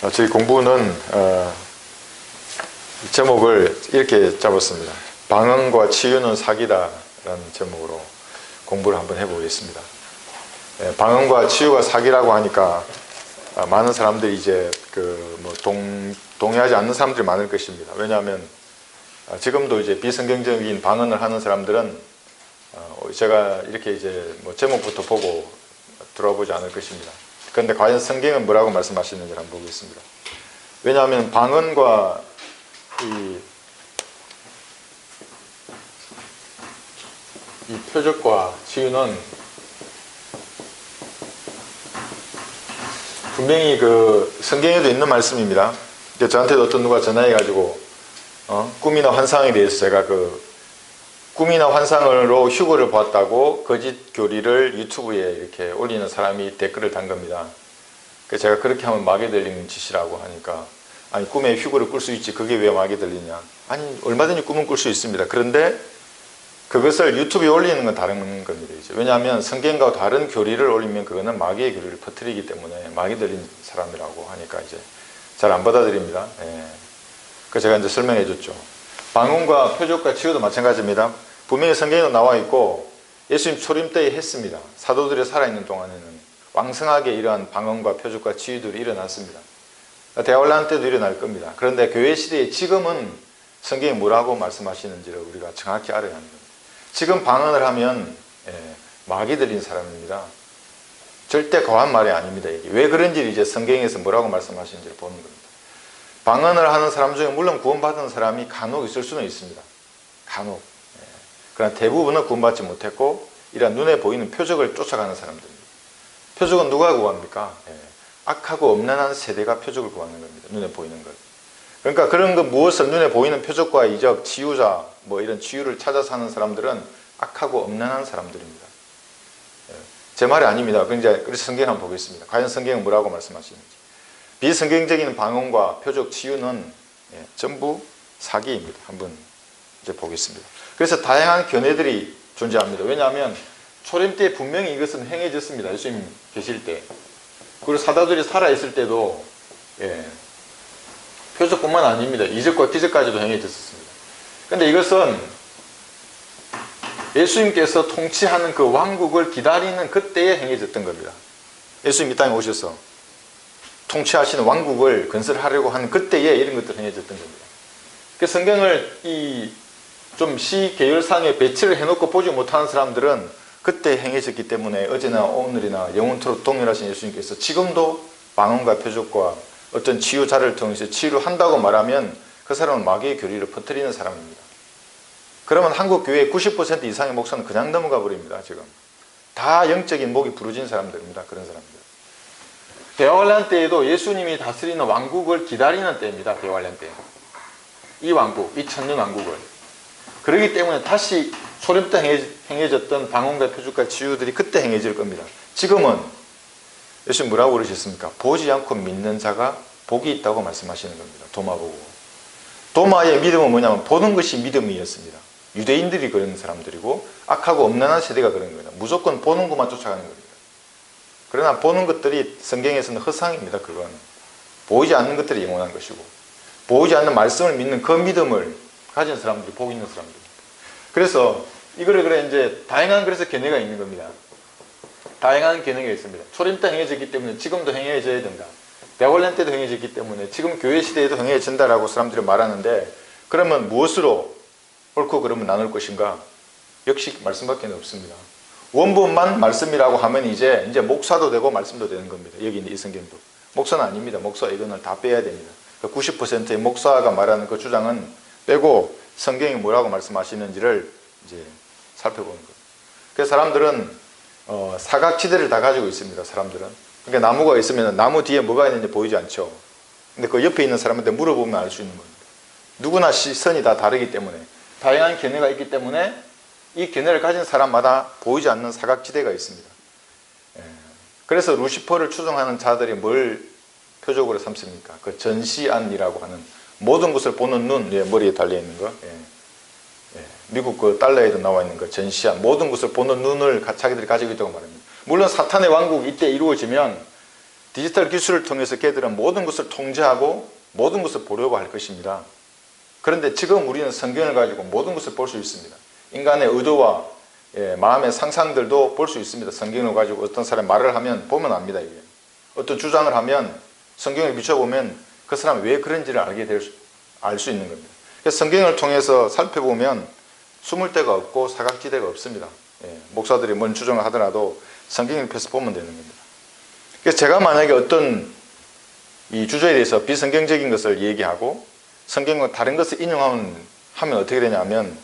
저희 공부는 제목을 이렇게 잡았습니다. 방언과 치유는 사기다 라는 제목으로 공부를 한번 해보겠습니다. 방언과 치유가 사기라고 하니까 많은 사람들이 이제 동의하지 않는 사람들이 많을 것입니다. 왜냐하면 지금도 이제 비성경적인 방언을 하는 사람들은 제가 이렇게 이제 제목부터 보고 들어보지 않을 것입니다. 그런데 과연 성경은 뭐라고 말씀하시는지 한번 보겠습니다. 왜냐하면 방언과 이 표적과 치유는 분명히 성경에도 있는 말씀입니다. 저한테도 어떤 누가 전화해가지고 꿈이나 환상에 대해서 제가 꿈이나 환상으로 휴거를 보았다고 거짓 교리를 유튜브에 이렇게 올리는 사람이 댓글을 단 겁니다. 그래서 제가 그렇게 하면 마귀 들리는 짓이라고 하니까, 아니 꿈에 휴거를 꿀 수 있지 그게 왜 마귀 들리냐. 아니 얼마든지 꿈은 꿀 수 있습니다. 그런데 그것을 유튜브에 올리는 건 다른 겁니다. 이제. 왜냐하면 성경과 다른 교리를 올리면 그거는 마귀의 교리를 퍼뜨리기 때문에 마귀 들린 사람이라고 하니까 이제 잘 안 받아들입니다. 그래서 제가 이제 설명해 줬죠. 방언과 표적과 치유도 마찬가지입니다. 분명히 성경에도 나와 있고 예수님 초림 때에 했습니다. 사도들이 살아있는 동안에는 왕성하게 이러한 방언과 표적과 치유들이 일어났습니다. 대환란 때도 일어날 겁니다. 그런데 교회 시대에 지금은 성경이 뭐라고 말씀하시는지를 우리가 정확히 알아야 합니다. 지금 방언을 하면 마귀 들린 사람입니다. 절대 거한 말이 아닙니다. 이게. 왜 그런지 이제 성경에서 뭐라고 말씀하시는지를 보는 겁니다. 방언을 하는 사람 중에 물론 구원받은 사람이 간혹 있을 수는 있습니다. 간혹. 그러나 대부분은 구원받지 못했고 이런 눈에 보이는 표적을 쫓아가는 사람들입니다. 표적은 누가 구합니까? 악하고 엄란한 세대가 표적을 구하는 겁니다. 눈에 보이는 것. 그러니까 그런 무엇을 눈에 보이는 표적과 이적, 치유자, 이런 치유를 찾아서 하는 사람들은 악하고 엄란한 사람들입니다. 제 말이 아닙니다. 그래서 성경 한번 보겠습니다. 과연 성경은 뭐라고 말씀하시는지. 비성경적인 방언과 표적, 치유는 전부 사기입니다. 한번 이제 보겠습니다. 그래서 다양한 견해들이 존재합니다. 왜냐하면 초림 때 분명히 이것은 행해졌습니다. 예수님 계실 때. 그리고 사도들이 살아있을 때도 표적뿐만 아닙니다. 이적과 기적까지도 행해졌습니다. 그런데 이것은 예수님께서 통치하는 그 왕국을 기다리는 그때에 행해졌던 겁니다. 예수님 이 땅에 오셔서 통치하시는 왕국을 건설하려고 하는 그때에 이런 것들이 행해졌던 겁니다. 그래서 성경을 좀 시계열상에 배치를 해놓고 보지 못하는 사람들은 그때 행해졌기 때문에 어제나 오늘이나 영원토록 동일하신 예수님께서 지금도 방언과 표적과 어떤 치유자를 통해서 치유를 한다고 말하면 그 사람은 마귀의 교리를 퍼뜨리는 사람입니다. 그러면 한국 교회의 90% 이상의 목사는 그냥 넘어가 버립니다. 지금 다 영적인 목이 부러진 사람들입니다. 그런 사람들. 대환란 때에도 예수님이 다스리는 왕국을 기다리는 때입니다. 대환란 때. 이 왕국, 이 천년 왕국을. 그렇기 때문에 다시 초림 때 행해졌던 방언과 표적과 치유들이 그때 행해질 겁니다. 지금은 예수님 뭐라고 그러셨습니까? 보지 않고 믿는 자가 복이 있다고 말씀하시는 겁니다. 도마 보고. 도마의 믿음은 뭐냐면 보는 것이 믿음이었습니다. 유대인들이 그런 사람들이고 악하고 엄란한 세대가 그런 겁니다. 무조건 보는 것만 쫓아가는 겁니다. 그러나 보는 것들이 성경에서는 허상입니다. 그건 보이지 않는 것들이 영원한 것이고 보이지 않는 말씀을 믿는 그 믿음을 가진 사람들이 복 있는 사람들입니다. 그래서 이거를 이제 다양한 견해가 있는 겁니다. 다양한 견해가 있습니다. 초림 때 행해졌기 때문에 지금도 행해져야 된다. 대환란 때도 행해졌기 때문에 지금 교회 시대에도 행해진다라고 사람들이 말하는데, 그러면 무엇으로 옳고 그름을 나눌 것인가? 역시 말씀밖에 없습니다. 원본만 말씀이라고 하면 이제 목사도 되고 말씀도 되는 겁니다. 여기 있는 이 성경도. 목사는 아닙니다. 목사 이거는 다 빼야 됩니다. 90%의 목사가 말하는 그 주장은 빼고 성경이 뭐라고 말씀하시는지를 이제 살펴보는 거예요. 그래서 사람들은 사각지대를 다 가지고 있습니다. 사람들은. 그러니까 나무가 있으면 나무 뒤에 뭐가 있는지 보이지 않죠. 근데 그 옆에 있는 사람한테 물어보면 알 수 있는 겁니다. 누구나 시선이 다 다르기 때문에, 다양한 견해가 있기 때문에 이 견해를 가진 사람마다 보이지 않는 사각지대가 있습니다. 그래서 루시퍼를 추종하는 자들이 뭘 표적으로 삼습니까? 그 전시안이라고 하는 모든 것을 보는 눈, 머리에 달려있는 거. 미국 그 달러에도 나와 있는 그 전시안, 모든 것을 보는 눈을 자기들이 가지고 있다고 말합니다. 물론 사탄의 왕국이 이때 이루어지면 디지털 기술을 통해서 걔들은 모든 것을 통제하고 모든 것을 보려고 할 것입니다. 그런데 지금 우리는 성경을 가지고 모든 것을 볼 수 있습니다. 인간의 의도와 마음의 상상들도 볼 수 있습니다. 성경을 가지고 어떤 사람이 말을 하면 보면 압니다. 이게. 어떤 주장을 하면 성경을 비춰보면 그 사람이 왜 그런지를 알 수 있는 겁니다. 그래서 성경을 통해서 살펴보면 숨을 데가 없고 사각지대가 없습니다. 목사들이 뭔 주장을 하더라도 성경을 펴서 보면 되는 겁니다. 그래서 제가 만약에 어떤 이 주제에 대해서 비성경적인 것을 얘기하고 성경과 다른 것을 인용하면 어떻게 되냐면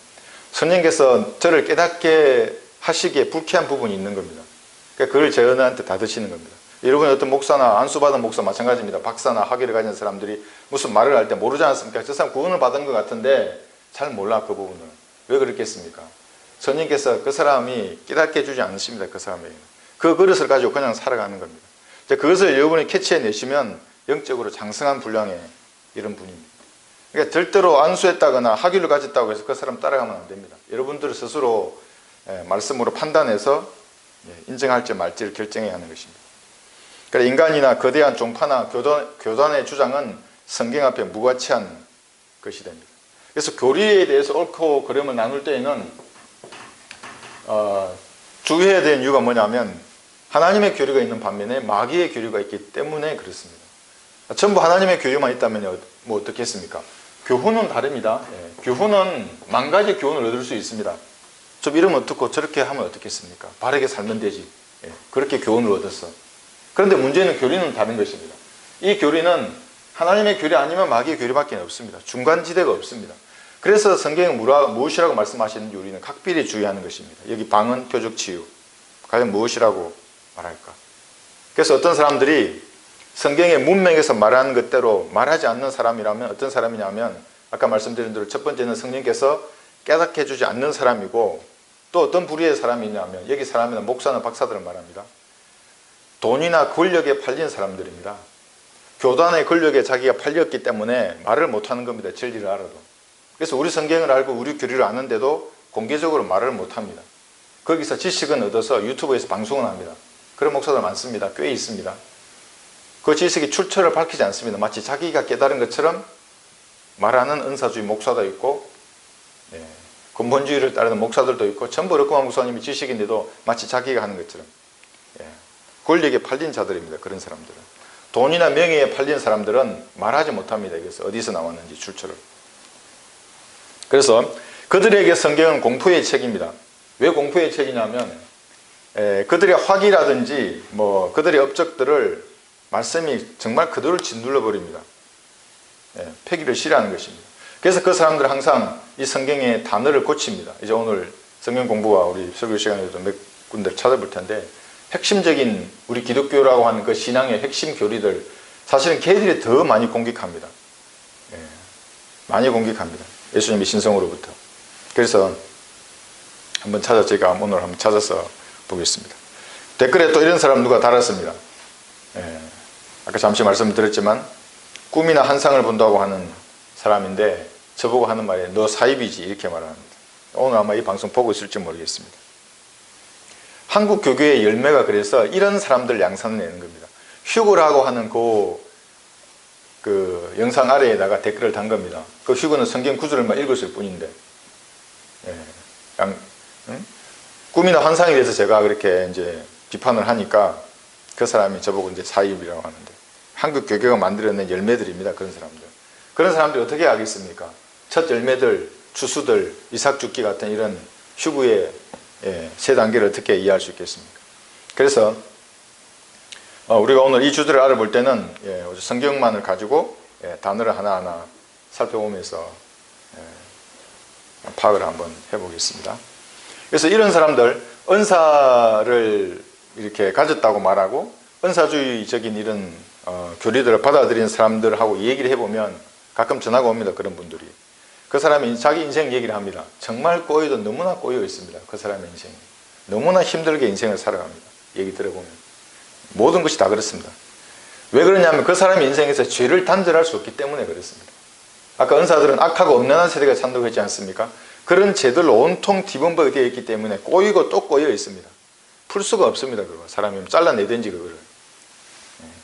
성령께서 저를 깨닫게 하시기에 불쾌한 부분이 있는 겁니다. 그러니까 그걸 저한테 다 드시는 겁니다. 여러분 어떤 목사나 안수받은 목사 마찬가지입니다. 박사나 학위를 가진 사람들이 무슨 말을 할 때 모르지 않습니까? 저 사람 구원을 받은 것 같은데 잘 몰라 그 부분을. 왜 그렇겠습니까? 성령께서 그 사람이 깨닫게 해주지 않으십니다. 그 사람에게. 그 그릇을 가지고 그냥 살아가는 겁니다. 그것을 여러분이 캐치해내시면 영적으로 장성한 분량의 이런 분입니다. 그러니까 절대로 안수했다거나 학위를 가졌다고 해서 그 사람 따라가면 안 됩니다. 여러분들 스스로 말씀으로 판단해서 인정할지 말지를 결정해야 하는 것입니다. 그러니까 인간이나 거대한 종파나 교단의 주장은 성경 앞에 무가치한 것이 됩니다. 그래서 교리에 대해서 옳고 그름을 나눌 때에는 주의해야 되는 이유가 뭐냐면 하나님의 교리가 있는 반면에 마귀의 교리가 있기 때문에 그렇습니다. 전부 하나님의 교리만 있다면 뭐 어떻겠습니까? 교훈은 다릅니다. 교훈은 만 가지 교훈을 얻을 수 있습니다. 좀 이러면 어떻고 저렇게 하면 어떻겠습니까? 바르게 살면 되지. 그렇게 교훈을 얻었어. 그런데 문제는 교리는 다른 것입니다. 이 교리는 하나님의 교리 아니면 마귀의 교리밖에 없습니다. 중간지대가 없습니다. 그래서 성경은 무엇이라고 말씀하시는지 우리는 각별히 주의하는 것입니다. 여기 방언, 표적, 치유. 과연 무엇이라고 말할까? 그래서 어떤 사람들이 성경의 문맥에서 말하는 것대로 말하지 않는 사람이라면 어떤 사람이냐면 아까 말씀드린 대로 첫 번째는 성령께서 깨닫게 해주지 않는 사람이고 또 어떤 부류의 사람이 있냐면 여기 사람이나 목사나 박사들을 말합니다. 돈이나 권력에 팔린 사람들입니다. 교단의 권력에 자기가 팔렸기 때문에 말을 못하는 겁니다. 진리를 알아도. 그래서 우리 성경을 알고 우리 교리를 아는데도 공개적으로 말을 못합니다. 거기서 지식은 얻어서 유튜브에서 방송을 합니다. 그런 목사들 많습니다. 꽤 있습니다. 그 지식이 출처를 밝히지 않습니다. 마치 자기가 깨달은 것처럼 말하는 은사주의 목사도 있고 근본주의를 따르는 목사들도 있고 전부 르코마 목사님이 지식인데도 마치 자기가 하는 것처럼 권력에 팔린 자들입니다. 그런 사람들은. 돈이나 명예에 팔린 사람들은 말하지 못합니다. 이것을 어디서 나왔는지 출처를. 그래서 그들에게 성경은 공포의 책입니다. 왜 공포의 책이냐면 그들의 화기라든지 그들의 업적들을 말씀이 정말 그들을 짓눌러 버립니다. 폐기를 싫어하는 것입니다. 그래서 그 사람들은 항상 이 성경의 단어를 고칩니다. 이제 오늘 성경 공부와 우리 설교 시간에도 몇 군데 찾아볼 텐데 핵심적인 우리 기독교라고 하는 그 신앙의 핵심 교리들 사실은 걔들이 더 많이 공격합니다. 많이 공격합니다. 예수님의 신성으로부터. 그래서 제가 오늘 한번 찾아서 보겠습니다. 댓글에 또 이런 사람 누가 달았습니다. 아까 잠시 말씀드렸지만 꿈이나 환상을 본다고 하는 사람인데 저보고 하는 말이 너 사입이지 이렇게 말합니다. 오늘 아마 이 방송 보고 있을지 모르겠습니다. 한국 교교의 열매가 그래서 이런 사람들 양산을 내는 겁니다. 휴거라고 하는 그 영상 아래에다가 댓글을 단 겁니다. 그 휴거는 성경 구절만 읽었을 뿐인데 꿈이나 환상에 대해서 제가 그렇게 이제 비판을 하니까 그 사람이 저보고 이제 사입이라고 하는데 한국 교교가 만들어낸 열매들입니다. 그런 사람들. 그런 사람들이 어떻게 알겠습니까? 첫 열매들, 추수들, 이삭 죽기 같은 이런 휴거의 세 단계를 어떻게 이해할 수 있겠습니까? 그래서 우리가 오늘 이 주제를 알아볼 때는 성경만을 가지고 단어를 하나하나 살펴보면서 파악을 한번 해보겠습니다. 그래서 이런 사람들, 은사를 이렇게 가졌다고 말하고 은사주의적인 이런 교리들을 받아들인 사람들하고 얘기를 해보면 가끔 전화가 옵니다. 그런 분들이. 그 사람이 자기 인생 얘기를 합니다. 정말 꼬여도 너무나 꼬여 있습니다. 그 사람의 인생이. 너무나 힘들게 인생을 살아갑니다. 얘기 들어보면. 모든 것이 다 그렇습니다. 왜 그러냐면 그 사람의 인생에서 죄를 단절할 수 없기 때문에 그렇습니다. 아까 은사들은 악하고 엄연한 세대가 찬다고 했지 않습니까? 그런 죄들로 온통 뒤범벅이 되어 있기 때문에 꼬이고 또 꼬여 있습니다. 풀 수가 없습니다. 그거 사람이 잘라내든지 그거를.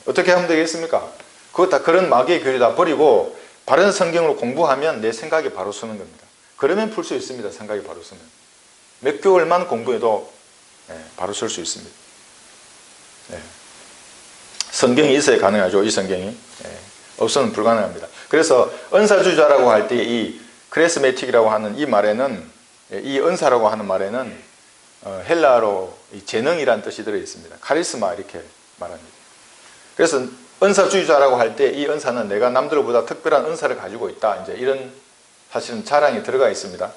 어떻게 하면 되겠습니까? 그거 다 그런 마귀의 교리 다 버리고 바른 성경으로 공부하면 내 생각이 바로 서는 겁니다. 그러면 풀 수 있습니다. 생각이 바로 서면. 몇 개월만 공부해도 바로 설 수 있습니다. 성경이 있어야 가능하죠. 이 성경이. 없으면 불가능합니다. 그래서 은사주의자라고 할 때 이 크레스메틱이라고 하는 이 말에는, 이 은사라고 하는 말에는 헬라어로 재능이란 뜻이 들어있습니다. 카리스마 이렇게 말합니다. 그래서 은사주의자라고 할 때 이 은사는 내가 남들보다 특별한 은사를 가지고 있다. 이제 이런 사실은 자랑이 들어가 있습니다.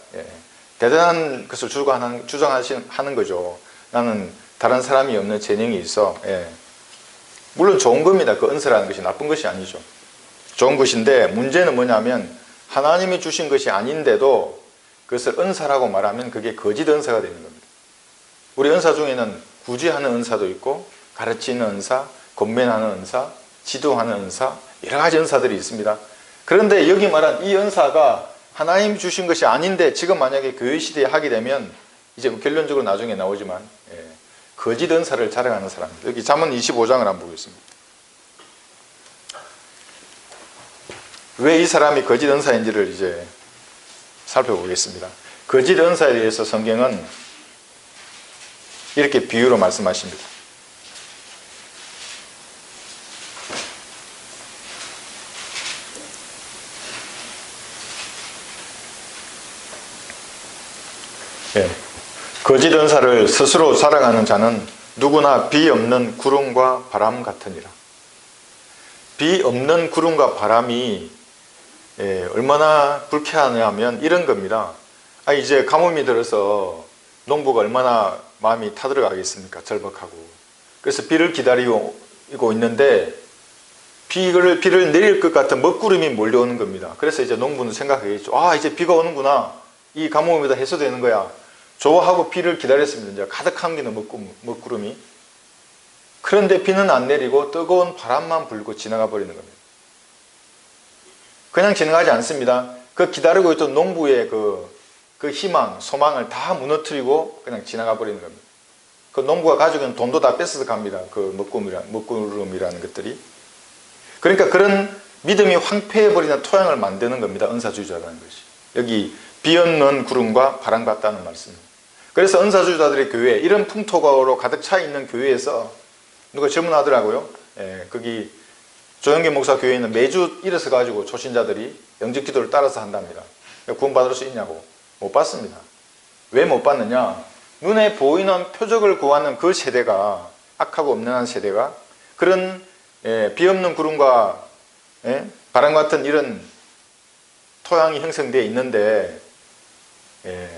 대단한 것을 주장하는 거죠. 나는 다른 사람이 없는 재능이 있어. 물론 좋은 겁니다. 그 은사라는 것이 나쁜 것이 아니죠. 좋은 것인데 문제는 뭐냐면 하나님이 주신 것이 아닌데도 그것을 은사라고 말하면 그게 거짓 은사가 되는 겁니다. 우리 은사 중에는 구제하는 은사도 있고 가르치는 은사, 권면하는 은사, 지도하는 은사, 여러 가지 은사들이 있습니다. 그런데 여기 말한 이 은사가 하나님이 주신 것이 아닌데 지금 만약에 교회 시대에 하게 되면 이제 결론적으로 나중에 나오지만 거짓 은사를 자랑하는 사람. 여기 잠언 25장을 한번 보겠습니다. 왜 이 사람이 거짓 은사인지를 이제 살펴보겠습니다. 거짓 은사에 대해서 성경은 이렇게 비유로 말씀하십니다. 거짓 은사를 스스로 자랑하는 자는 누구나 비 없는 구름과 바람 같으니라. 비 없는 구름과 바람이 얼마나 불쾌하냐면 이런 겁니다. 이제 가뭄이 들어서 농부가 얼마나 마음이 타들어가겠습니까? 절박하고. 그래서 비를 기다리고 있는데 비를 내릴 것 같은 먹구름이 몰려오는 겁니다. 그래서 이제 농부는 생각하겠죠. 이제 비가 오는구나. 이 가뭄이 다 해소되는 거야. 좋아하고 비를 기다렸습니다. 이제 가득 감기는 먹구름이. 그런데 비는 안 내리고 뜨거운 바람만 불고 지나가 버리는 겁니다. 그냥 지나가지 않습니다. 그 기다리고 있던 농부의 그 희망, 소망을 다 무너뜨리고 그냥 지나가 버리는 겁니다. 그 농부가 가지고 있는 돈도 다 뺏어서 갑니다. 그 먹구름이라는 것들이. 그러니까 그런 믿음이 황폐해버리는 토양을 만드는 겁니다. 은사주의자라는 것이. 여기 비 없는 구름과 바람 같다는 말씀입니다. 그래서 은사주의자들의 교회, 이런 풍토로 가득 차 있는 교회에서 누가 질문하더라고요. 거기 조영기 목사 교회에는 매주 일어서 가지고 초신자들이 영적 기도를 따라서 한답니다. 구원받을 수 있냐고. 못 받습니다. 왜 못 받느냐? 눈에 보이는 표적을 구하는 그 세대가, 악하고 엄연한 세대가 그런 비 없는 구름과 바람 같은 이런 토양이 형성되어 있는데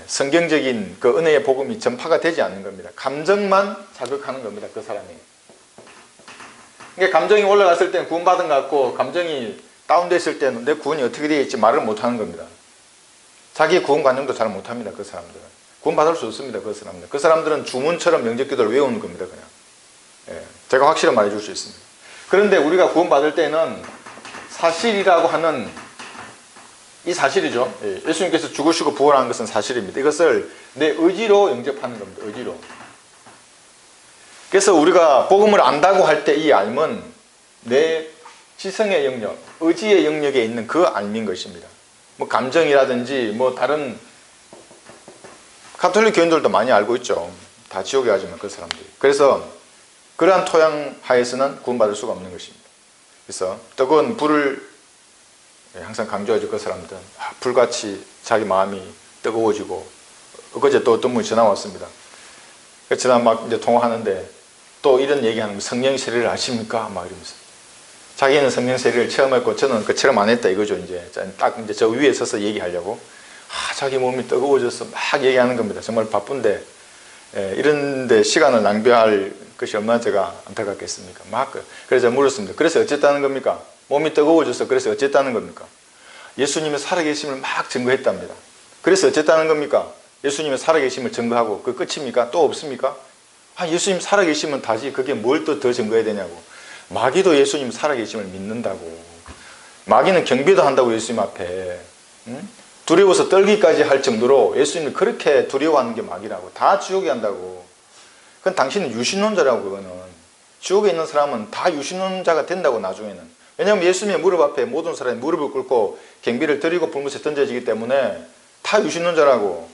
성경적인 그 은혜의 복음이 전파가 되지 않는 겁니다. 감정만 자극하는 겁니다. 그 사람이. 그러니까 감정이 올라갔을 때는 구원받은 것 같고 감정이 다운됐을 때는 내 구원이 어떻게 되겠지 말을 못하는 겁니다. 자기 구원관념도 잘 못합니다. 그 사람들은. 구원받을 수 없습니다. 그 사람들. 그 사람들은 주문처럼 영적기도를 외우는 겁니다. 그냥. 제가 확실히 말해줄 수 있습니다. 그런데 우리가 구원받을 때는 사실이라고 하는 이 사실이죠. 예수님께서 죽으시고 부활한 것은 사실입니다. 이것을 내 의지로 영접하는 겁니다. 의지로. 그래서 우리가 복음을 안다고 할 때 이 알면 내 지성의 영역, 의지의 영역에 있는 그 알민 것입니다. 뭐 감정이라든지 뭐 다른 가톨릭 교인들도 많이 알고 있죠. 다 지옥에 가지만 그 사람들이. 그래서 그러한 토양 하에서는 구원받을 수가 없는 것입니다. 그래서 뜨거운 불을 항상 강조하죠. 그 사람들은 불같이 자기 마음이 뜨거워지고. 어제 또 어떤 분이 전화 왔습니다. 전화 막 이제 통화하는데 또 이런 얘기하는 성령 세례를 아십니까? 막 이러면서 자기는 성령 세례를 체험했고 저는 그 체험 안 했다 이거죠. 이제 딱 이제 저 위에 서서 얘기하려고 자기 몸이 뜨거워져서 막 얘기하는 겁니다. 정말 바쁜데 이런데 시간을 낭비할 것이 얼마나 제가 안타깝겠습니까? 막 그래서 물었습니다. 그래서 어쨌다는 겁니까? 몸이 뜨거워져서 그래서 어쨌다는 겁니까? 예수님의 살아계심을 막 증거했답니다. 그래서 어쨌다는 겁니까? 예수님의 살아계심을 증거하고 그 끝입니까? 또 없습니까? 예수님 살아계시면 다시 그게 뭘 또 더 증거해야 되냐고. 마귀도 예수님 살아계심을 믿는다고. 마귀는 경배도 한다고 예수님 앞에. 두려워서 떨기까지 할 정도로 예수님을 그렇게 두려워하는 게 마귀라고. 다 지옥에 한다고. 그건 당신은 유신론자라고. 그거는 지옥에 있는 사람은 다 유신론자가 된다고 나중에는. 왜냐하면 예수님의 무릎 앞에 모든 사람이 무릎을 꿇고 경비를 드리고 불못에 던져지기 때문에 다 유신론자라고.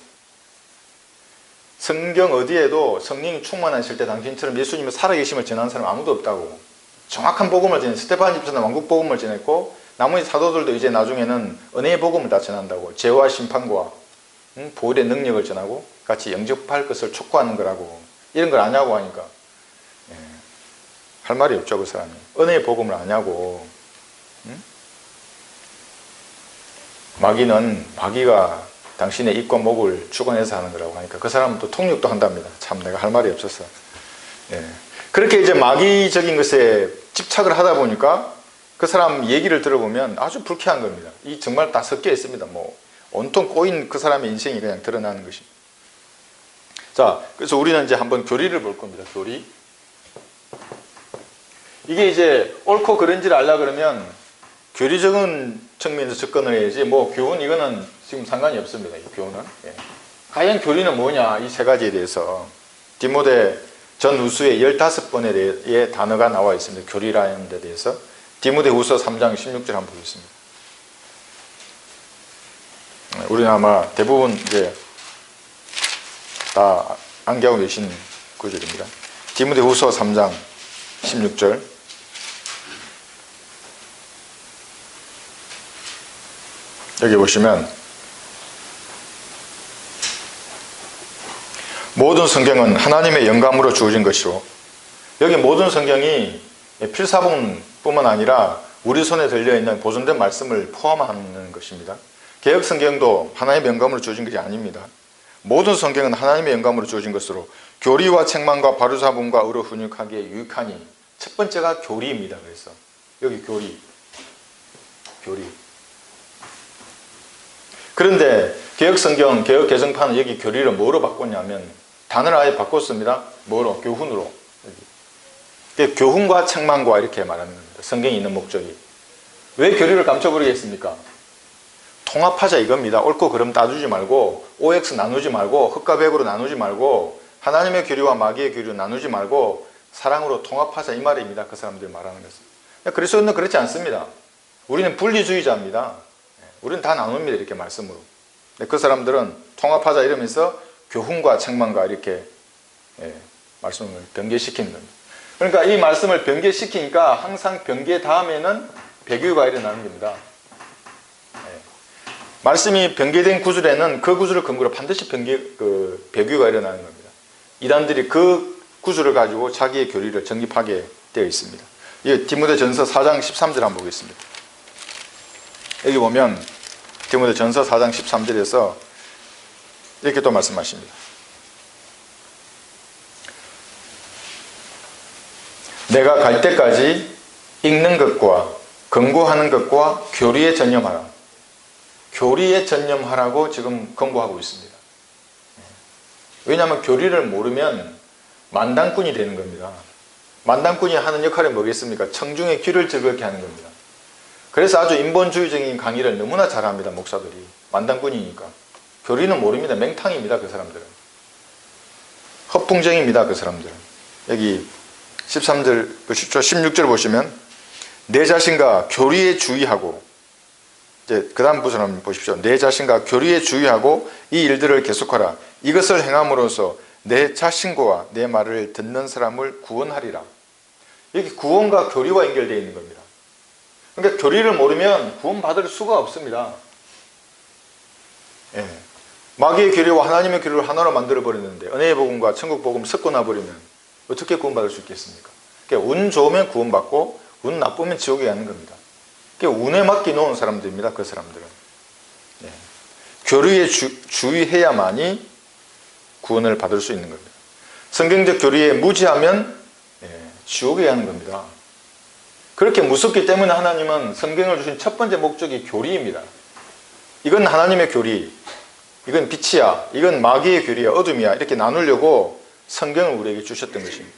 성경 어디에도 성령이 충만하실 때 당신처럼 예수님의 살아계심을 전하는 사람 아무도 없다고. 정확한 복음을 전해, 스테반 집사는 왕국 복음을 전했고 나머지 사도들도 이제 나중에는 은혜의 복음을 다 전한다고. 죄와 심판과 보혈의 능력을 전하고 같이 영접할 것을 촉구하는 거라고. 이런 걸 아냐고 하니까 할 말이 없죠, 그 사람이. 은혜의 복음을 아냐고. 마귀가 당신의 입과 목을 주관해서 하는 거라고 하니까 그 사람은 또 통역도 한답니다. 참 내가 할 말이 없었어. 그렇게 이제 마귀적인 것에 집착을 하다 보니까 그 사람 얘기를 들어보면 아주 불쾌한 겁니다. 이 정말 다 섞여 있습니다. 뭐 온통 꼬인 그 사람의 인생이 그냥 드러나는 것입니다. 자, 그래서 우리는 이제 한번 교리를 볼 겁니다. 교리. 이게 이제 옳고 그른지를 알라 그러면 교리적인 측면에서 접근을 해야지 뭐 교훈 이거는 지금 상관이 없습니다. 이 교훈은. 과연 교리는 뭐냐, 이 세 가지에 대해서 디모데 전후서에 15번의 단어가 나와 있습니다. 교리라는 데 대해서. 디모데후서 3장 16절 한번 보겠습니다. 우리는 아마 대부분 이제 다 암기하고 계신 구절입니다. 디모데후서 3장 16절. 여기 보시면 모든 성경은 하나님의 영감으로 주어진 것이로, 여기 모든 성경이 필사본뿐만 아니라 우리 손에 들려있는 보존된 말씀을 포함하는 것입니다. 개혁 성경도 하나님의 영감으로 주어진 것이 아닙니다. 모든 성경은 하나님의 영감으로 주어진 것으로 교리와 책망과 바로잡음과 의로 훈육하기에 유익하니. 첫 번째가 교리입니다. 그래서 여기 교리. 그런데 개혁 성경, 개혁 개정판은 여기 교리를 뭐로 바꿨냐면 단어를 아예 바꿨습니다. 뭐로? 교훈으로. 교훈과 책망과 이렇게 말하는 겁니다. 성경이 있는 목적이. 왜 교리를 감춰버리겠습니까? 통합하자 이겁니다. 옳고 그름 따주지 말고, OX 나누지 말고, 흑과 백으로 나누지 말고, 하나님의 교리와 마귀의 교리를 나누지 말고 사랑으로 통합하자 이 말입니다. 그 사람들이 말하는 것은. 그리스도는 그렇지 않습니다. 우리는 분리주의자입니다. 우리는 다 나눕니다. 이렇게 말씀으로. 그 사람들은 통합하자 이러면서 교훈과 책망과 이렇게 말씀을 변개시키는 겁니다. 그러니까 이 말씀을 변개시키니까 항상 변개 다음에는 배교가 일어나는 겁니다. 말씀이 변개된 구절에는 그 구절을 근거로 반드시 배교가 일어나는 겁니다. 이단들이 그 구절을 가지고 자기의 교리를 정립하게 되어 있습니다. 이 디모데전서 4장 13절 한번 보겠습니다. 여기 보면 디모데전서 4장 13절에서 이렇게 또 말씀하십니다. 내가 갈 때까지 읽는 것과 권고하는 것과 교리에 전념하라. 교리에 전념하라고 지금 권고하고 있습니다. 왜냐하면 교리를 모르면 만당꾼이 되는 겁니다. 만당꾼이 하는 역할이 뭐겠습니까? 청중의 귀를 즐겁게 하는 겁니다. 그래서 아주 인본주의적인 강의를 너무나 잘합니다. 목사들이. 만당꾼이니까. 교리는 모릅니다. 맹탕입니다. 그 사람들은. 허풍쟁입니다. 그 사람들은. 여기 13절 보십시오. 16절 보시면 내 자신과 교리에 주의하고, 이제 그 다음 부분 한번 보십시오. 내 자신과 교리에 주의하고 이 일들을 계속하라. 이것을 행함으로써 내 자신과 내 말을 듣는 사람을 구원하리라. 여기 구원과 교리와 연결되어 있는 겁니다. 그러니까 교리를 모르면 구원받을 수가 없습니다. 마귀의 교리와 하나님의 교리를 하나로 만들어버렸는데 은혜의 복음과 천국 복음 섞어놔버리면 어떻게 구원받을 수 있겠습니까? 그러니까 운 좋으면 구원받고 운 나쁘면 지옥에 가는 겁니다. 그러니까 운에 맡겨 놓은 사람들입니다. 그 사람들은. 교리에 주의해야만이 구원을 받을 수 있는 겁니다. 성경적 교리에 무지하면 지옥에 가는 겁니다. 그렇게 무섭기 때문에 하나님은 성경을 주신 첫 번째 목적이 교리입니다. 이건 하나님의 교리, 이건 빛이야, 이건 마귀의 교리야, 어둠이야, 이렇게 나누려고 성경을 우리에게 주셨던 것입니다.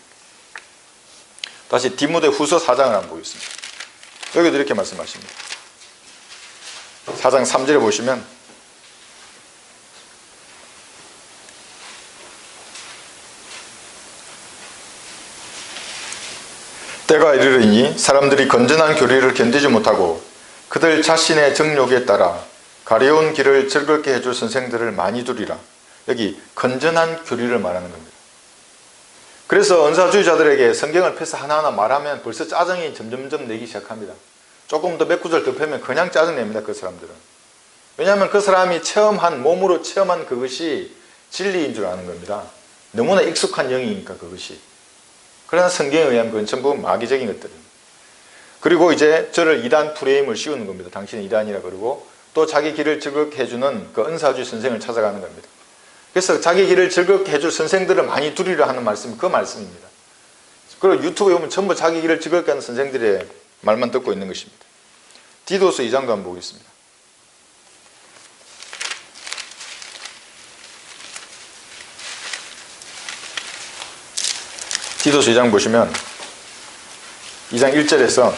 다시 디모데후서 4장을 한번 보겠습니다. 여기도 이렇게 말씀하십니다. 4장 3절에 보시면 때가 이르리니 사람들이 건전한 교리를 견디지 못하고 그들 자신의 정욕에 따라 가려운 길을 즐겁게 해줄 선생들을 많이 두리라. 여기 건전한 교리를 말하는 겁니다. 그래서 은사주의자들에게 성경을 펴서 하나하나 말하면 벌써 짜증이 점점점 내기 시작합니다. 조금 더 몇 구절 더 펴면 그냥 짜증냅니다. 그 사람들은. 왜냐하면 그 사람이 몸으로 체험한 그것이 진리인 줄 아는 겁니다. 너무나 익숙한 영이니까 그것이. 그러나 성경에 의하면 그건 전부 마귀적인 것들입니다. 그리고 이제 저를 이단 프레임을 씌우는 겁니다. 당신은 이단이라 그러고 또 자기 길을 즐겁게 해주는 그 은사주의 선생을 찾아가는 겁니다. 그래서 자기 길을 즐겁게 해줄 선생들을 많이 두리라 하는 말씀이 그 말씀입니다. 그리고 유튜브에 보면 전부 자기 길을 즐겁게 하는 선생들의 말만 듣고 있는 것입니다. 디도서 2장도 한번 보겠습니다. 디도서 2장 보시면 2장 1절에서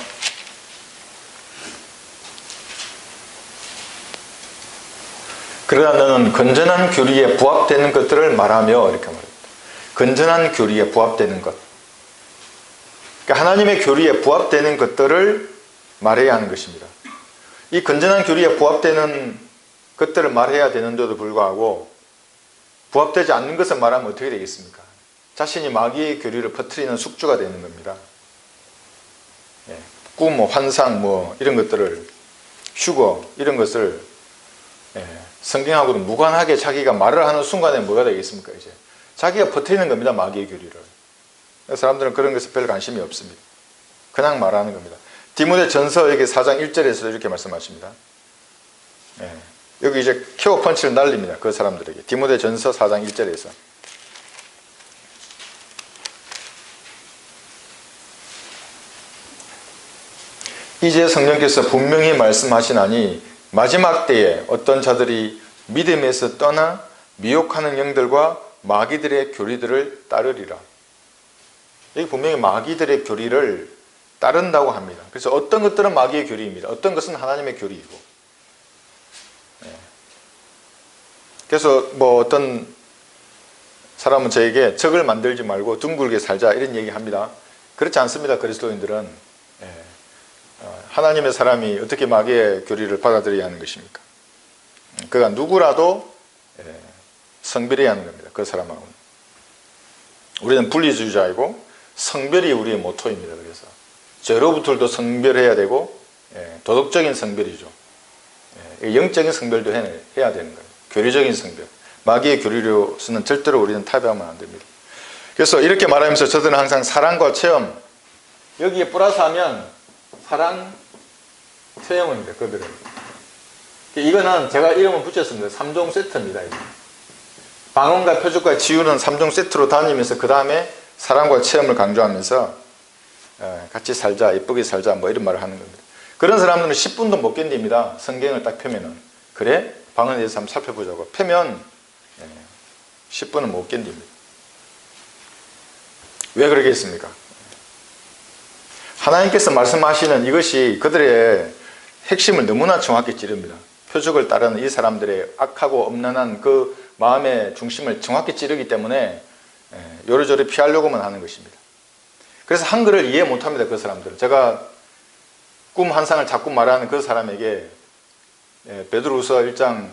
그러나 너는 건전한 교리에 부합되는 것들을 말하며 이렇게 말합니다. 건전한 교리에 부합되는 것. 그러니까 하나님의 교리에 부합되는 것들을 말해야 하는 것입니다. 이 건전한 교리에 부합되는 것들을 말해야 되는데도 불구하고 부합되지 않는 것을 말하면 어떻게 되겠습니까? 자신이 마귀의 교리를 퍼뜨리는 숙주가 되는 겁니다. 꿈, 환상, 이런 것들을, 휴거, 이런 것을 성경하고도 무관하게 자기가 말을 하는 순간에 뭐가 되겠습니까? 이제 자기가 퍼뜨리는 겁니다. 마귀의 교리를. 사람들은 그런 것에 별 관심이 없습니다. 그냥 말하는 겁니다. 디모데전서 여기 4장 1절에서 이렇게 말씀하십니다. 여기 이제 키워 펀치를 날립니다. 그 사람들에게. 디모데전서 4장 1절에서. 이제 성령께서 분명히 말씀하시나니 마지막 때에 어떤 자들이 믿음에서 떠나 미혹하는 영들과 마귀들의 교리들을 따르리라. 여기 분명히 마귀들의 교리를 따른다고 합니다. 그래서 어떤 것들은 마귀의 교리입니다. 어떤 것은 하나님의 교리이고. 그래서 어떤 사람은 저에게 적을 만들지 말고 둥글게 살자 이런 얘기 합니다. 그렇지 않습니다. 그리스도인들은. 하나님의 사람이 어떻게 마귀의 교리를 받아들여야 하는 것입니까? 그가 누구라도 성별해야 하는 겁니다. 그 사람하고는. 우리는 분리주의자이고 성별이 우리의 모토입니다. 그래서 저로부터도 성별해야 되고 도덕적인 성별이죠. 영적인 성별도 해야 되는 거예요. 교리적인 성별. 마귀의 교리로서는 절대로 우리는 타협하면 안 됩니다. 그래서 이렇게 말하면서 저들은 항상 사랑과 체험, 여기에 플러스하면 사랑, 체험입니다. 그들은. 이거는 제가 이름을 붙였습니다. 3종 세트입니다. 방언과 표적과 치유는 3종 세트로 다니면서 그 다음에 사랑과 체험을 강조하면서 같이 살자, 예쁘게 살자 이런 말을 하는 겁니다. 그런 사람들은 10분도 못 견딥니다. 성경을 딱 펴면은. 그래? 방언에 대해서 한번 살펴보자고. 펴면 10분은 못 견딥니다. 왜 그러겠습니까? 하나님께서 말씀하시는 이것이 그들의 핵심을 너무나 정확히 찌릅니다. 표적을 따르는 이 사람들의 악하고 엄란한 그 마음의 중심을 정확히 찌르기 때문에 요리조리 피하려고만 하는 것입니다. 그래서 한글을 이해 못합니다. 그 사람들은. 제가 꿈 환상을 자꾸 말하는 그 사람에게 베드로후서 1장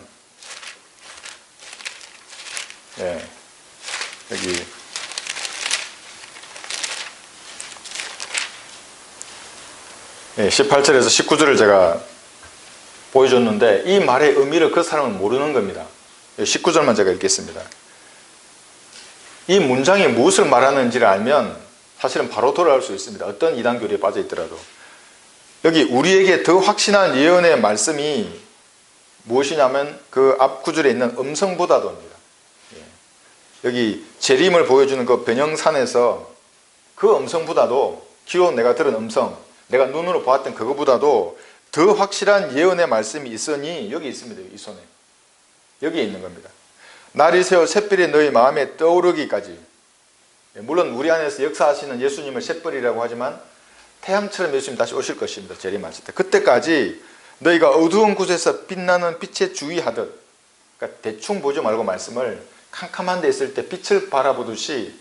여기 18절에서 19절을 제가 보여줬는데 이 말의 의미를 그 사람은 모르는 겁니다. 19절만 제가 읽겠습니다. 이 문장이 무엇을 말하는지를 알면 사실은 바로 돌아올 수 있습니다. 어떤 이단교리에 빠져 있더라도. 여기 우리에게 더 확신한 예언의 말씀이 무엇이냐면 그 앞 구절에 있는 음성보다도입니다. 여기 재림을 보여주는 그 변형산에서 그 음성보다도 기존 내가 들은 음성, 내가 눈으로 보았던 그거보다도 더 확실한 예언의 말씀이 있으니 여기 있습니다. 이 손에. 여기에 있는 겁니다. 날이 새어 샛별이 너희 마음에 떠오르기까지. 물론 우리 안에서 역사하시는 예수님을 샛별이라고 하지만 태양처럼 예수님 다시 오실 것입니다. 재림하실 때. 그때까지 너희가 어두운 곳에서 빛나는 빛에 주의하듯, 그러니까 대충 보지 말고 말씀을 캄캄한 데 있을 때 빛을 바라보듯이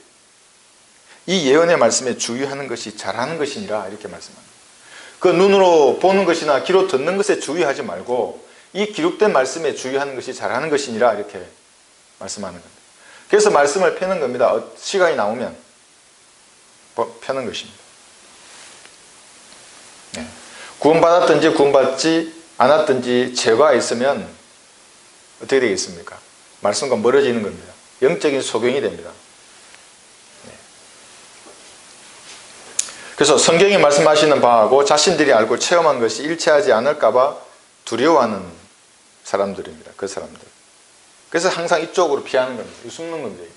이 예언의 말씀에 주의하는 것이 잘하는 것이니라 이렇게 말씀합니다. 그 눈으로 보는 것이나 귀로 듣는 것에 주의하지 말고 이 기록된 말씀에 주의하는 것이 잘하는 것이니라 이렇게 말씀하는 겁니다. 그래서 말씀을 펴는 겁니다. 시간이 나오면 펴는 것입니다. 네. 구원받았든지 구원받지 않았든지 죄가 있으면 어떻게 되겠습니까? 말씀과 멀어지는 겁니다. 영적인 소경이 됩니다. 네. 그래서 성경이 말씀하시는 바하고 자신들이 알고 체험한 것이 일치하지 않을까 봐 두려워하는 사람들입니다. 그 사람들. 그래서 항상 이쪽으로 피하는 겁니다. 숨는 겁니다.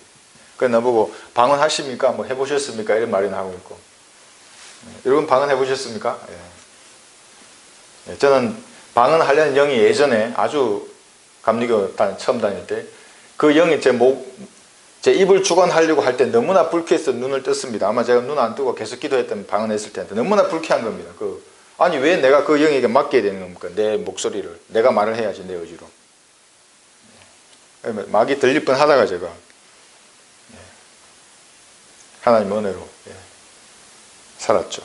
그래서 나보고 방언하십니까? 뭐 해보셨습니까? 이런 말이나 하고 있고. 여러분 방언해보셨습니까? 예. 저는 방언하려는 영이 예전에 아주 감리교 처음 다닐 때 그 영이 제 입을 주관하려고 할 때 너무나 불쾌해서 눈을 떴습니다. 아마 제가 눈 안 뜨고 계속 기도했던 방언했을 텐데 너무나 불쾌한 겁니다. 아니 왜 내가 그 영에게 맡겨야 되는 겁니까? 내 목소리를 내가 말을 해야지 내 의지로. 막이 들릴 뻔 하다가 제가 하나님 은혜로 살았죠.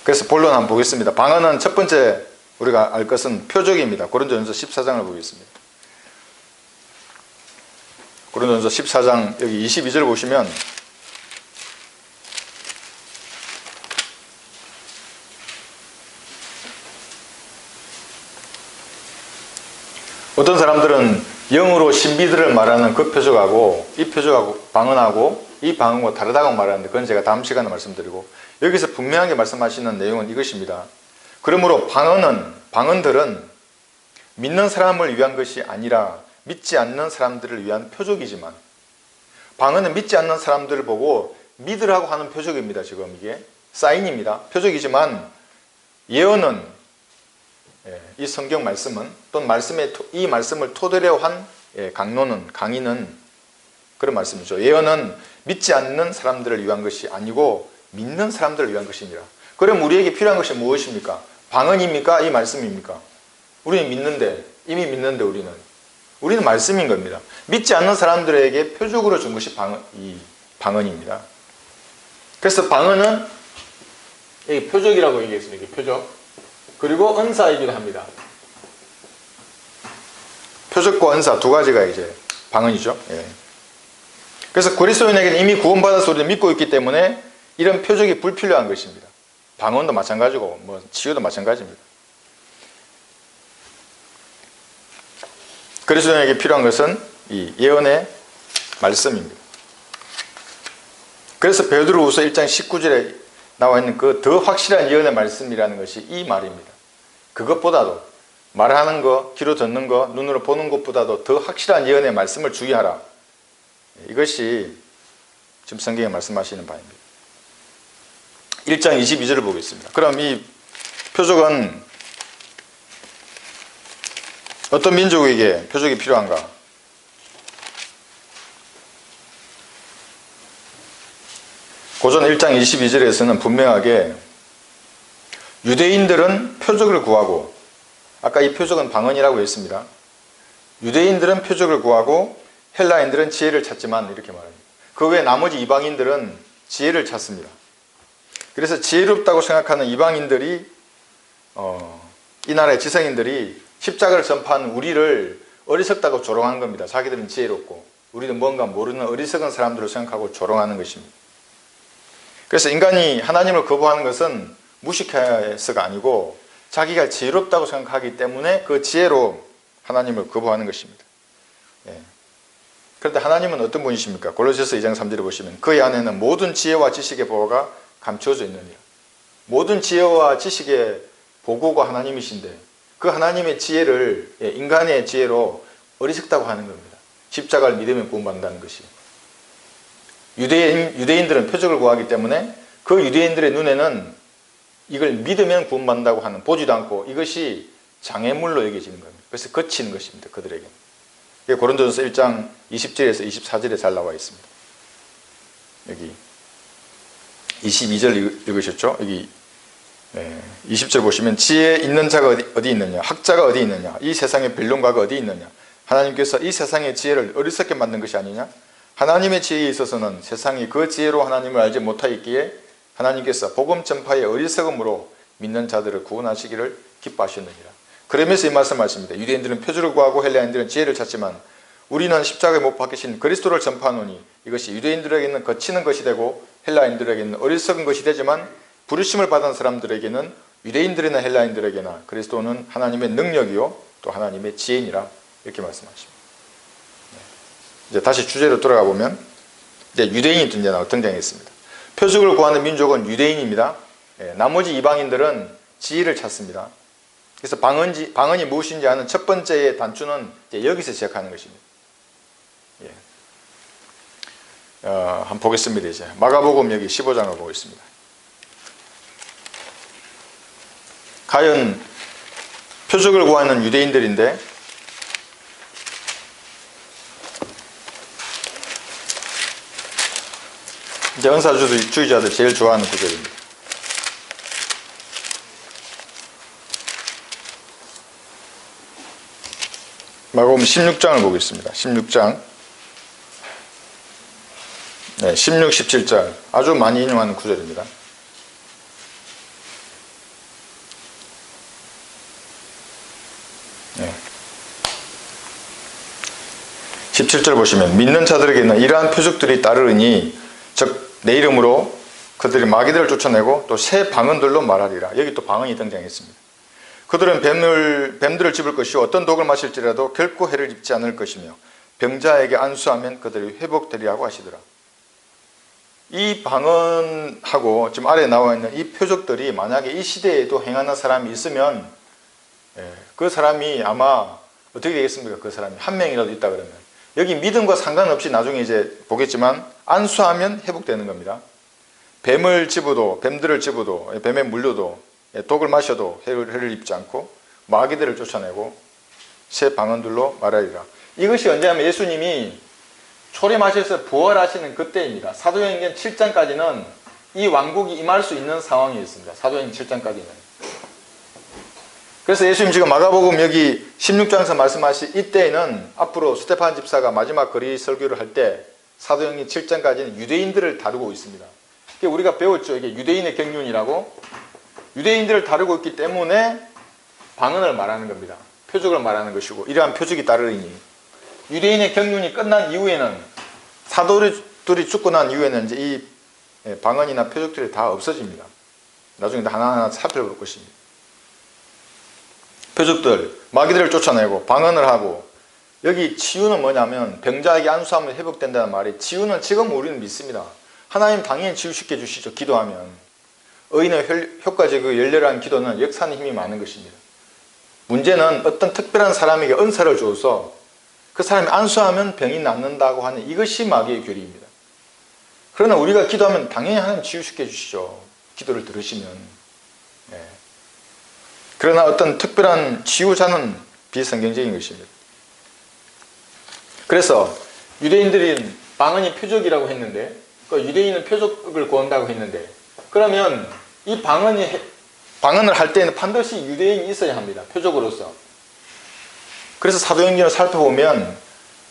그래서 본론 한번 보겠습니다. 방언은 첫 번째 우리가 알 것은 표적입니다. 고린도전서 14장을 보겠습니다. 고린도전서 14장 여기 22절 보시면 어떤 사람들은 영으로 신비들을 말하는 그 표적하고 이 표적하고 방언하고 이 방언과 다르다고 말하는데 그건 제가 다음 시간에 말씀드리고 여기서 분명하게 말씀하시는 내용은 이것입니다. 그러므로 방언들은 믿는 사람을 위한 것이 아니라 믿지 않는 사람들을 위한 표적이지만 방언은 믿지 않는 사람들을 보고 믿으라고 하는 표적입니다. 지금 이게 사인입니다. 표적이지만 예언은 이 성경 말씀은 또는 이 말씀을 토대로 한 강의는 그런 말씀이죠. 예언은 믿지 않는 사람들을 위한 것이 아니고 믿는 사람들을 위한 것이니라. 그럼 우리에게 필요한 것이 무엇입니까? 방언입니까? 이 말씀입니까? 우리는 이미 믿는데 우리는 말씀인 겁니다. 믿지 않는 사람들에게 표적으로 준 것이 방언입니다. 그래서 방언은 표적이라고 얘기했습니다. 표적. 그리고 은사이기도 합니다. 표적과 은사 두 가지가 이제 방언이죠. 그래서 그리스도인에게는 이미 구원받아서 우리는 믿고 있기 때문에 이런 표적이 불필요한 것입니다. 방언도 마찬가지고 치유도 마찬가지입니다. 그리스도인에게 필요한 것은 이 예언의 말씀입니다. 그래서 베드로후서 1장 19절에 나와 있는 그 더 확실한 예언의 말씀이라는 것이 이 말입니다. 그것보다도 말하는 거, 귀로 듣는 거, 눈으로 보는 것보다도 더 확실한 예언의 말씀을 주의하라. 이것이 지금 성경에 말씀하시는 바입니다. 1장 22절을 보겠습니다. 그럼 이 표적은 어떤 민족에게 표적이 필요한가? 고전 1장 22절에서는 분명하게 유대인들은 표적을 구하고 아까 이 표적은 방언이라고 했습니다. 유대인들은 표적을 구하고 헬라인들은 지혜를 찾지만 이렇게 말합니다. 그 외에 나머지 이방인들은 지혜를 찾습니다. 그래서 지혜롭다고 생각하는 이방인들이 이 나라의 지성인들이 십자가를 전파한 우리를 어리석다고 조롱한 겁니다. 자기들은 지혜롭고 우리는 뭔가 모르는 어리석은 사람들을 생각하고 조롱하는 것입니다. 그래서 인간이 하나님을 거부하는 것은 무식해서가 아니고 자기가 지혜롭다고 생각하기 때문에 그 지혜로 하나님을 거부하는 것입니다. 그런데 하나님은 어떤 분이십니까? 골로새서 2장 3절에 보시면 그의 안에는 모든 지혜와 지식의 보호가 감추어져 있느니라. 모든 지혜와 지식의 보고가 하나님이신데 그 하나님의 지혜를 인간의 지혜로 어리석다고 하는 겁니다. 십자가를 믿으면 구원받는다는 것이. 유대인들은 표적을 구하기 때문에 그 유대인들의 눈에는 이걸 믿으면 구원받는다고 하는 보지도 않고 이것이 장애물로 여겨지는 겁니다. 그래서 거치는 것입니다. 그들에게. 고린도전서 1장 20절에서 24절에 잘 나와 있습니다. 여기 22절 읽으셨죠? 여기 20절 보시면 지혜 있는 자가 어디 있느냐? 학자가 어디 있느냐? 이 세상의 변론가가 어디 있느냐? 하나님께서 이 세상의 지혜를 어리석게 만든 것이 아니냐? 하나님의 지혜에 있어서는 세상이 그 지혜로 하나님을 알지 못하였기에 하나님께서 복음 전파의 어리석음으로 믿는 자들을 구원하시기를 기뻐하셨느니라. 그러면서 이 말씀하십니다. 유대인들은 표주를 구하고 헬라인들은 지혜를 찾지만 우리는 십자가에 못 박히신 그리스도를 전파하노니 이것이 유대인들에게는 거치는 것이 되고 헬라인들에게는 어리석은 것이 되지만 부르심을 받은 사람들에게는 유대인들이나 헬라인들에게나 그리스도는 하나님의 능력이요 또 하나님의 지혜니라. 이렇게 말씀하십니다. 이제 다시 주제로 돌아가 보면 이제 유대인이 등장했습니다. 표적을 구하는 민족은 유대인입니다. 나머지 이방인들은 지혜를 찾습니다. 그래서 방언이 무엇인지 아는 첫 번째의 단추는 이제 여기서 시작하는 것입니다. 한번 보겠습니다. 이제 마가복음 여기 15장을 보겠습니다. 과연 표적을 구하는 유대인들인데 이제 은사주의자들 제일 좋아하는 구절입니다. 마가복음 16장을 보겠습니다. 16장 16, 17절 아주 많이 인용하는 구절입니다. 네. 17절 보시면 믿는 자들에게는 이러한 표적들이 따르니 즉 내 이름으로 그들이 마귀들을 쫓아내고 또 새 방언들로 말하리라. 여기 또 방언이 등장했습니다. 그들은 뱀들을 집을 것이요 어떤 독을 마실지라도 결코 해를 입지 않을 것이며 병자에게 안수하면 그들이 회복되리라고 하시더라. 이 방언하고 지금 아래에 나와 있는 이 표적들이 만약에 이 시대에도 행하는 사람이 있으면 그 사람이 아마 어떻게 되겠습니까? 그 사람이 한 명이라도 있다 그러면 여기 믿음과 상관없이 나중에 이제 보겠지만 안수하면 회복되는 겁니다. 뱀들을 집어도 뱀에 물려도 독을 마셔도 해를 입지 않고 마귀들을 쫓아내고 새 방언들로 말하리라. 이것이 언제냐면 예수님이 초림하셔서 부활하시는 그때입니다. 사도행전 7장까지는 이 왕국이 임할 수 있는 상황이었습니다. 사도행전 7장까지는. 그래서 예수님 지금 마가복음 여기 16장에서 말씀하신 이때에는 앞으로 스데반 집사가 마지막 거리 설교를 할 때 사도행전 7장까지는 유대인들을 다루고 있습니다. 우리가 배웠죠. 이게 유대인의 경륜이라고. 유대인들을 다루고 있기 때문에 방언을 말하는 겁니다. 표적을 말하는 것이고 이러한 표적이 따르니 유대인의 경륜이 끝난 이후에는 사도들이 죽고 난 이후에는 이제 이 방언이나 표적들이 다 없어집니다. 나중에 하나하나 살펴볼 것입니다. 표적들, 마귀들을 쫓아내고 방언을 하고 여기 치유는 뭐냐면 병자에게 안수하면 회복된다는 말이 치유는 지금 우리는 믿습니다. 하나님 당연히 치유시켜 주시죠. 기도하면. 의인의 효과적이고 열렬한 기도는 역사하는 힘이 많은 것입니다. 문제는 어떤 특별한 사람에게 은사를 주어서 그 사람이 안수하면 병이 낫는다고 하는 이것이 마귀의 교리입니다. 그러나 우리가 기도하면 당연히 하나님 치유시켜 주시죠. 기도를 들으시면. 그러나 어떤 특별한 치유자는 비성경적인 것입니다. 그래서 유대인들이 방언이 표적이라고 했는데 유대인은 표적을 구한다고 했는데 그러면 이 방언을 할 때는 반드시 유대인이 있어야 합니다. 표적으로서. 그래서 사도행전을 살펴보면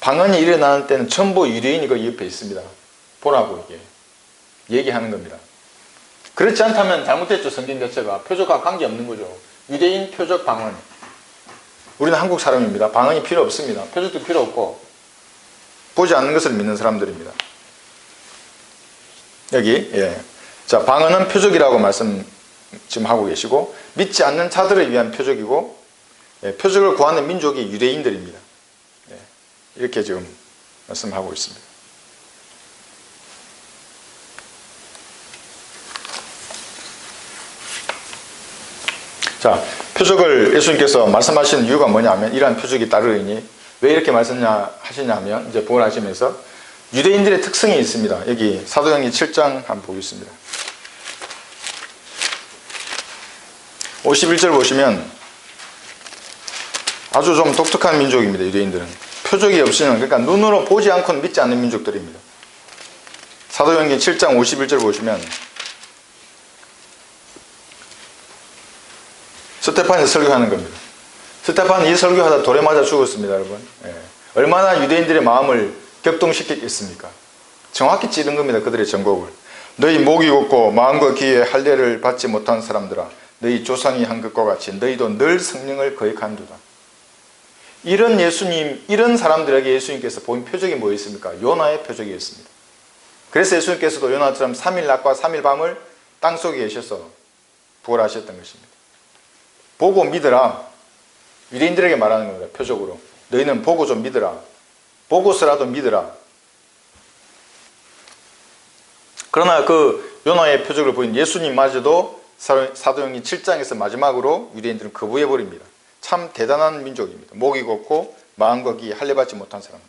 방언이 일어나는 때는 전부 유대인이 그 옆에 있습니다. 보라고 이게 얘기하는 겁니다. 그렇지 않다면 잘못됐죠. 성경 자체가. 표적과 관계없는 거죠. 유대인 표적 방언. 우리는 한국 사람입니다. 방언이 필요 없습니다. 표적도 필요 없고 보지 않는 것을 믿는 사람들입니다. 여기 자 방언은 표적이라고 말씀 지금 하고 계시고 믿지 않는 자들을 위한 표적이고 표적을 구하는 민족이 유대인들입니다. 이렇게 지금 말씀하고 있습니다. 자, 표적을 예수님께서 말씀하시는 이유가 뭐냐면 이러한 표적이 따르니 왜 이렇게 말씀하시냐면 이제 부활하시면서 유대인들의 특성이 있습니다. 여기 사도행전 7장 한번 보겠습니다. 51절 보시면 아주 좀 독특한 민족입니다. 유대인들은 표적이 없이는 그러니까 눈으로 보지 않고는 믿지 않는 민족들입니다. 사도행전 7장 51절 보시면 스데반이 설교하는 겁니다. 스데반이 이 설교하다 돌에 맞아 죽었습니다. 여러분. 얼마나 유대인들의 마음을 격동시키겠습니까? 정확히 찌른 겁니다. 그들의 전곡을. 너희 목이 곧고 마음과 귀에 할례를 받지 못한 사람들아, 너희 조상이 한 것과 같이 너희도 늘 성령을 거역한도다. 이런 예수님, 이런 사람들에게 예수님께서 보인 표적이 뭐였습니까? 요나의 표적이었습니다. 그래서 예수님께서도 요나처럼 3일 낮과 3일 밤을 땅속에 계셔서 부활하셨던 것입니다. 보고 믿으라. 유대인들에게 말하는 겁니다. 표적으로. 너희는 보고 좀 믿으라. 보고서라도 믿으라. 그러나 그 요나의 표적을 보인 예수님마저도 사도행전 7장에서 마지막으로 유대인들은 거부해버립니다. 참 대단한 민족입니다. 목이 곧고 마음과 귀에 할례받지 못한 사람들.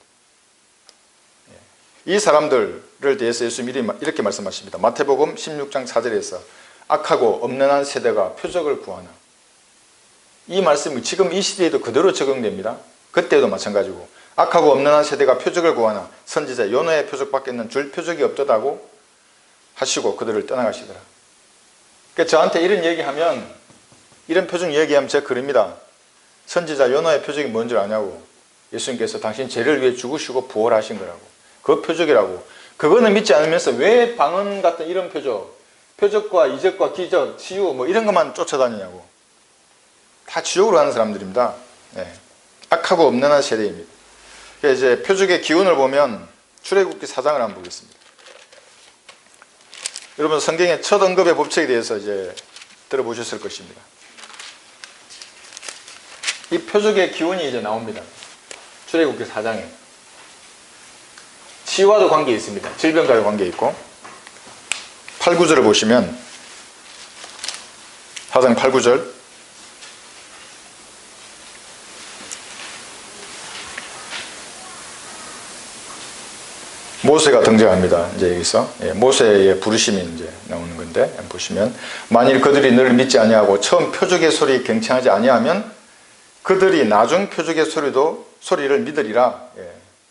이 사람들을 대해서 예수님이 이렇게 말씀하십니다. 마태복음 16장 4절에서 악하고 엄연한 세대가 표적을 구하나. 이 말씀이 지금 이 시대에도 그대로 적용됩니다. 그때도 마찬가지고 악하고 엄연한 세대가 표적을 구하나 선지자 요나의 표적밖에는 줄 표적이 없다고 하시고 그들을 떠나가시더라. 그러니까 저한테 이런 얘기하면, 이런 표적 얘기하면 제가 그럽니다. 선지자 요나의 표적이 뭔 줄 아냐고. 예수님께서 당신 죄를 위해 죽으시고 부활하신 거라고. 그 표적이라고. 그거는 믿지 않으면서 왜 방언 같은 이런 표적과 이적과 기적, 치유 뭐 이런 것만 쫓아다니냐고. 다 지옥으로 가는 사람들입니다. 네. 악하고 엄연한 세대입니다. 그래서 이제 표적의 기운을 보면 출애굽기 4장을 한번 보겠습니다. 여러분 성경의 첫 언급의 법칙에 대해서 이제 들어보셨을 것입니다. 이 표적의 기운이 이제 나옵니다. 출애굽기 4장에. 치유와도 관계 있습니다. 질병과도 관계 있고. 8, 9절을 보시면 4장 8, 9절 모세가 등장합니다. 이제 여기서 모세의 부르심이 이제 나오는 건데 보시면 만일 그들이 너를 믿지 아니하고 처음 표적의 소리에 경청하지 아니하면 그들이 나중 표적의 소리를 믿으리라.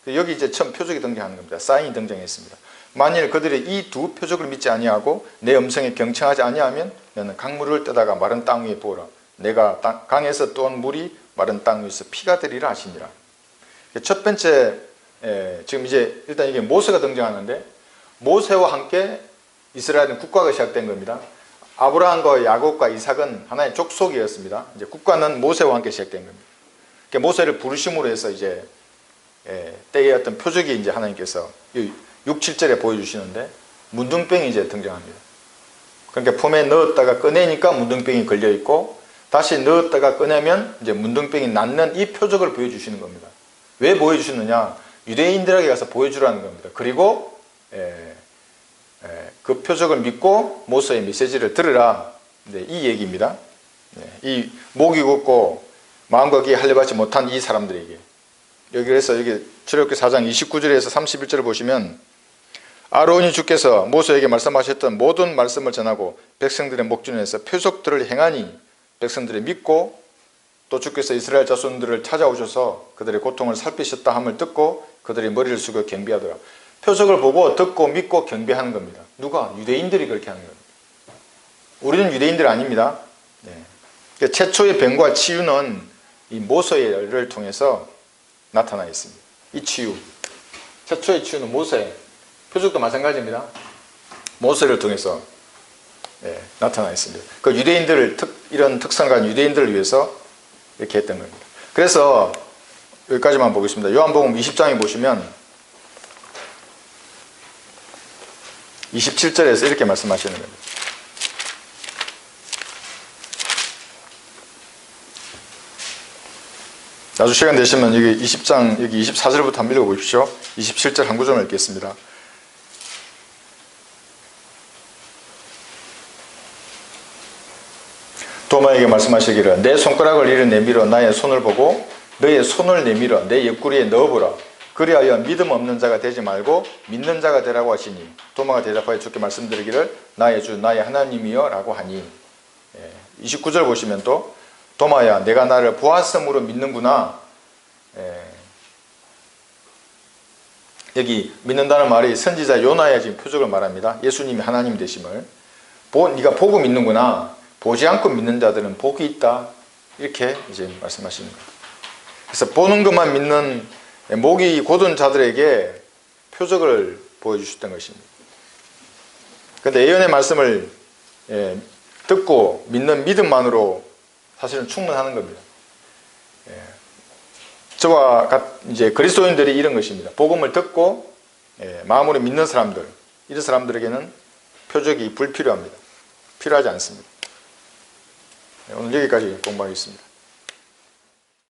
여기 이제 처음 표적이 등장하는 겁니다. 사인이 등장했습니다. 만일 그들이 이 두 표적을 믿지 아니하고 내 음성에 경청하지 아니하면 너는 강물을 떠다가 마른 땅 위에 부어라. 내가 강에서 떠온 물이 마른 땅 위에서 피가 되리라 하시니라. 첫 번째 지금 이제 일단 이게 모세가 등장하는데 모세와 함께 이스라엘은 국가가 시작된 겁니다. 아브라함과 야곱과 이삭은 하나의 족속이었습니다. 이제 국가는 모세와 함께 시작된 겁니다. 그러니까 모세를 부르심으로 해서 이제 때의 어떤 표적이 이제 하나님께서 6, 7절에 보여주시는데 문둥병이 이제 등장합니다. 그러니까 품에 넣었다가 꺼내니까 문둥병이 걸려 있고 다시 넣었다가 꺼내면 이제 문둥병이 낫는 이 표적을 보여주시는 겁니다. 왜 보여주시느냐? 유대인들에게 가서 보여주라는 겁니다. 그리고 그 표적을 믿고 모세의 메시지를 들으라. 이 얘기입니다. 이 목이 곧고 마음과 귀에 할례받지 못한 이 사람들에게. 그래서 여기 출애굽기 4장 29절에서 31절을 보시면 아론이 주께서 모세에게 말씀하셨던 모든 말씀을 전하고 백성들의 목전에서 표적들을 행하니 백성들이 믿고 또 주께서 이스라엘 자손들을 찾아오셔서 그들의 고통을 살피셨다 함을 듣고 그들이 머리를 숙여 경배하더라. 표적을 보고 듣고 믿고 경배하는 겁니다. 누가? 유대인들이 그렇게 하는 겁니다. 우리는 유대인들 아닙니다. 그러니까 최초의 병과 치유는 이 모세를 통해서 나타나 있습니다. 이 치유, 최초의 치유는 모세, 표적도 마찬가지입니다. 모세를 통해서 나타나 있습니다. 그 유대인들을 이런 특성을 가진 유대인들을 위해서 이렇게 했던 겁니다. 그래서 여기까지만 보겠습니다. 요한복음 20장에 보시면 27절에서 이렇게 말씀하시는 겁니다. 나중에 시간 되시면 여기 20장 여기 24절부터 한번 읽어보십시오. 27절 한 구절만 읽겠습니다. 도마에게 말씀하시기를 내 손가락을 이리 내밀어 나의 손을 보고 너의 손을 내밀어 내 옆구리에 넣어보라. 그리하여 믿음 없는 자가 되지 말고 믿는 자가 되라고 하시니 도마가 대답하여 주께 말씀드리기를 나의 주 나의 하나님이여 라고 하니 29절 보시면 또 도마야 내가 나를 보았음으로 믿는구나. 여기 믿는다는 말이 선지자 요나의 지금 표적을 말합니다. 예수님이 하나님 되심을 네가 보고 믿는구나. 보지 않고 믿는 자들은 복이 있다. 이렇게 이제 말씀하시는 거예요. 그래서 보는 것만 믿는 목이 곧은 자들에게 표적을 보여주셨던 것입니다. 그런데 예언의 말씀을 듣고 믿는 믿음만으로 사실은 충분하는 겁니다. 저와 이제 그리스도인들이 이런 것입니다. 복음을 듣고 마음으로 믿는 사람들, 이런 사람들에게는 표적이 불필요합니다. 필요하지 않습니다. 오늘 여기까지 공부하겠습니다.